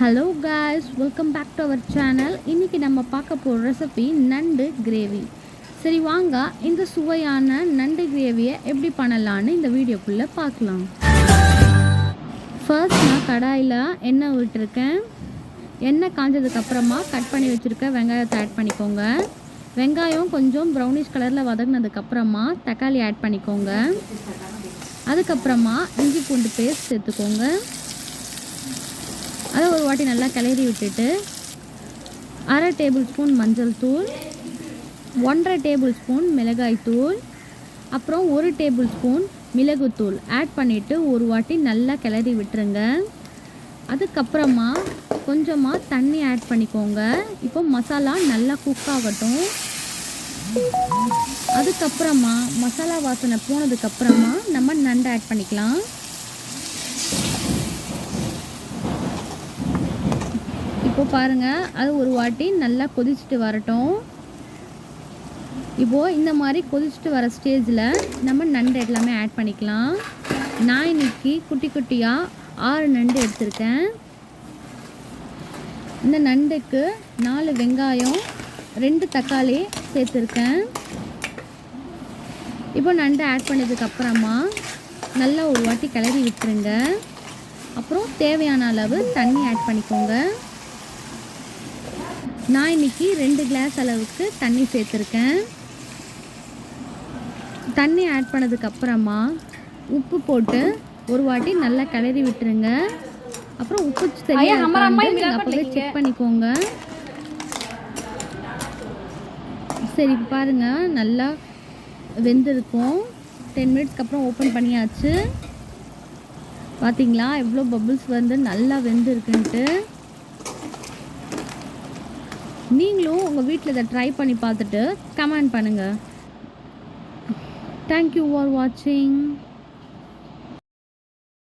Hello guys, welcome back to our channel. இன்னைக்கு நம்ம பார்க்க போற ரெசிபி நண்டு கிரேவி. சரி வாங்க இந்த சுவையான நண்டு கிரேவியை எப்படி பண்ணலாம்னு இந்த வீடியோக்குள்ள பார்க்கலாம். ஃபர்ஸ்ட் நான் கடாயில எண்ணெய் விட்டுருக்கேன். எண்ணெய் காஞ்சதுக்கு அப்புறமா கட் பண்ணி வச்சிருக்க வெங்காயத்தை ஆட் பண்ணிக்கோங்க. வெங்காயம் கொஞ்சம் ப்ரௌனிஷ் கலரில் வதங்கினதுக்கு அப்புறமா தக்காளி ஆட் பண்ணிக்கோங்க. அதுக்கப்புறமா இஞ்சி பூண்டு பேஸ்ட் சேர்த்துக்கோங்க. அதை ஒரு வாட்டி நல்லா கிளறி விட்டுட்டு அரை டேபிள் ஸ்பூன் மஞ்சள் தூள், 1.5 டேபிள் ஸ்பூன் மிளகாய் தூள், அப்புறம் 1 டேபிள் ஸ்பூன் மிளகுத்தூள் ஆட் பண்ணிவிட்டு ஒரு வாட்டி நல்லா கிளறி விட்டுருங்க. அதுக்கப்புறமா கொஞ்சமாக தண்ணி ஆட் பண்ணிக்கோங்க. இப்போ மசாலா நல்லா குக் ஆகட்டும். அதுக்கப்புறமா மசாலா வாசனை போனதுக்கப்புறமா நம்ம நண்டு ஆட் பண்ணிக்கலாம். இப்போ பாருங்கள், அது ஒரு வாட்டி நல்லா கொதிச்சுட்டு வரட்டும். இப்போது இந்த மாதிரி கொதிச்சுட்டு வர ஸ்டேஜில் நம்ம நண்டு எல்லாமே ஆட் பண்ணிக்கலாம். நான் இன்னைக்கு குட்டி குட்டியாக 6 நண்டு எடுத்திருக்கேன். இந்த நண்டுக்கு 4 வெங்காயம் 2 தக்காளி சேர்த்துருக்கேன். இப்போ நண்டு ஆட் பண்ணதுக்கப்புறமா நல்லா ஒரு வாட்டி கிளறி விட்டுருங்க. அப்புறம் தேவையான அளவு தண்ணி ஆட் பண்ணிக்கோங்க. நான் இன்னைக்கு 2 கிளாஸ் அளவுக்கு தண்ணி சேர்த்துருக்கேன். தண்ணி ஆட் பண்ணதுக்கப்புறமா உப்பு போட்டு ஒரு வாட்டி நல்லா கிளறி விட்டுருங்க. அப்புறம் உப்பு சரியாக அப்போவே செக் பண்ணிக்கோங்க. சரி பாருங்கள், நல்லா வெந்திருக்கும். 10 மினிட்ஸ்க்கு அப்புறம் ஓப்பன் பண்ணியாச்சு. பார்த்தீங்களா எவ்வளோ பபிள்ஸ் வந்து நல்லா வெந்திருக்குன்ட்டு. நீங்களும் உங்கள் வீட்டில் இதை ட்ரை பண்ணி பார்த்துட்டு கமெண்ட் பண்ணுங்கள். தேங்க்யூ ஃபார் வாட்சிங்.